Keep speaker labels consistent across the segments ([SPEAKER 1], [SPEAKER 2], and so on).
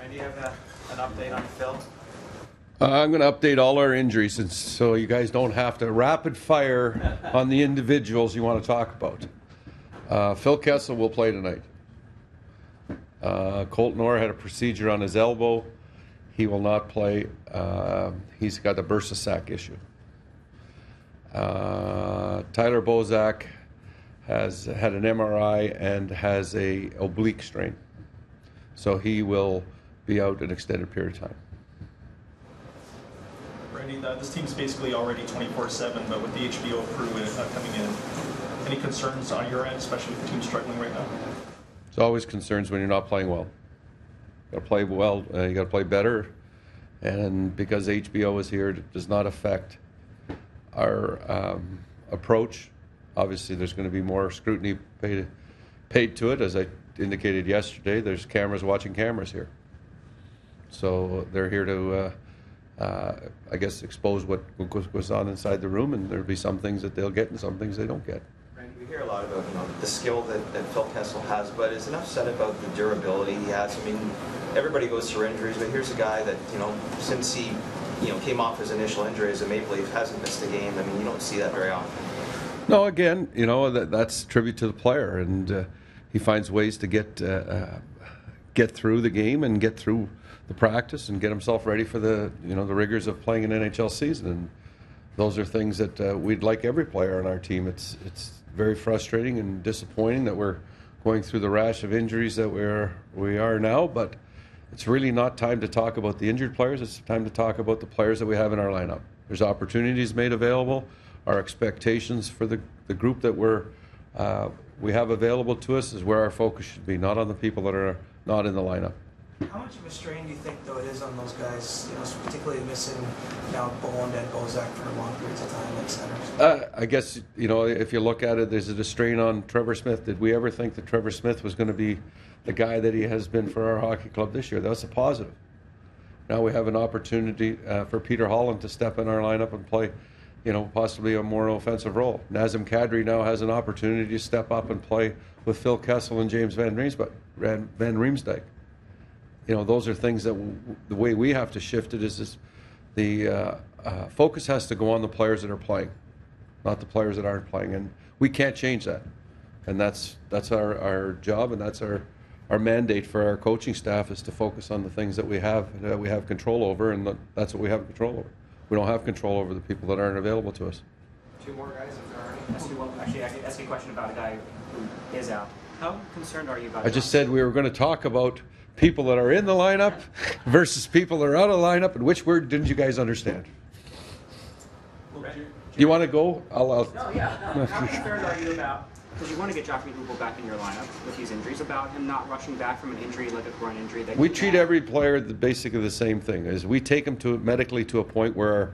[SPEAKER 1] Do you have an update on Phil?
[SPEAKER 2] I'm going to update all our injuries, and so you guys don't have to rapid fire on the individuals you want to talk about. Phil Kessel will play tonight. Colton Orr had a procedure on his elbow. He will not play. He's got a bursa sac issue. Tyler Bozak has had an MRI and has a oblique strain, so he will be out an extended period of time.
[SPEAKER 3] Randy, this team's basically already 24/7, but with the HBO crew coming in, any concerns on your end, especially with the team struggling right now?
[SPEAKER 2] There's always concerns when you're not playing well. You got to play well. You got to play better, and because HBO is here, it does not affect our approach. Obviously, there's going to be more scrutiny paid to it. As I indicated yesterday, there's cameras watching cameras here. So they're here to, I guess, expose what goes on inside the room, and there'll be some things that they'll get and some things they don't get.
[SPEAKER 1] Randy, we hear a lot about the skill that Phil Kessel has, but is enough said about the durability he has? I mean, everybody goes through injuries, but here's a guy that, since he came off his initial injury as a Maple Leaf, hasn't missed a game. I mean, you don't see that very often.
[SPEAKER 2] No, again, that's tribute to the player, and he finds ways to get through the game and get through the practice and get himself ready for the the rigors of playing an NHL season. And those are things that we'd like every player on our team. It's very frustrating and disappointing that we're going through the rash of injuries that we are now, but it's really not time to talk about the injured players. It's time to talk about the players that we have in our lineup. There's opportunities made available. Our expectations for the group that we have available to us is where our focus should be, not on the people that are not in the lineup.
[SPEAKER 4] How much of a strain do you think, though, it is on those guys, particularly missing Bond and Bozak for long periods of time like centers?
[SPEAKER 2] I guess, if you look at it, there's a strain on Trevor Smith. Did we ever think that Trevor Smith was going to be the guy that he has been for our hockey club this year? That's a positive. Now we have an opportunity for Peter Holland to step in our lineup and play, possibly a more offensive role. Nazem Kadri now has an opportunity to step up and play with Phil Kessel and James Van Riemsdyk. Those are things that the way we have to shift it is the focus has to go on the players that are playing, not the players that aren't playing, and we can't change that. And that's our job, and that's our mandate for our coaching staff is to focus on the things that we have control over, and that's what we have control over. We don't have control over the people that aren't available to us.
[SPEAKER 5] Two more guys, if there are any. Actually, I can ask you a question about a guy who is out. How concerned are you about?
[SPEAKER 2] I just said we were going to talk about people that are in the lineup versus people that are out of the lineup, and which word didn't you guys understand? You want to go?
[SPEAKER 5] No, yeah. How concerned are you about, because you want to get Joffrey Hubel back in your lineup with these injuries, about him not rushing back from an injury like a groin injury? That
[SPEAKER 2] we treat every player basically the same thing. Is we take him medically to a point where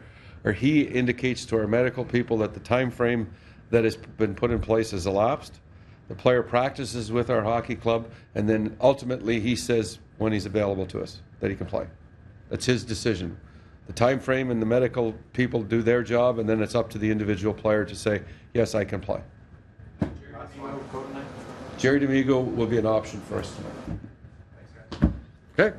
[SPEAKER 2] he indicates to our medical people that the time frame that has been put in place has elapsed. The player practices with our hockey club, and then ultimately he says when he's available to us that he can play. That's his decision. The time frame and the medical people do their job, and then it's up to the individual player to say, yes, I can play. Jerry D'Amigo will be an option for us tonight. Okay.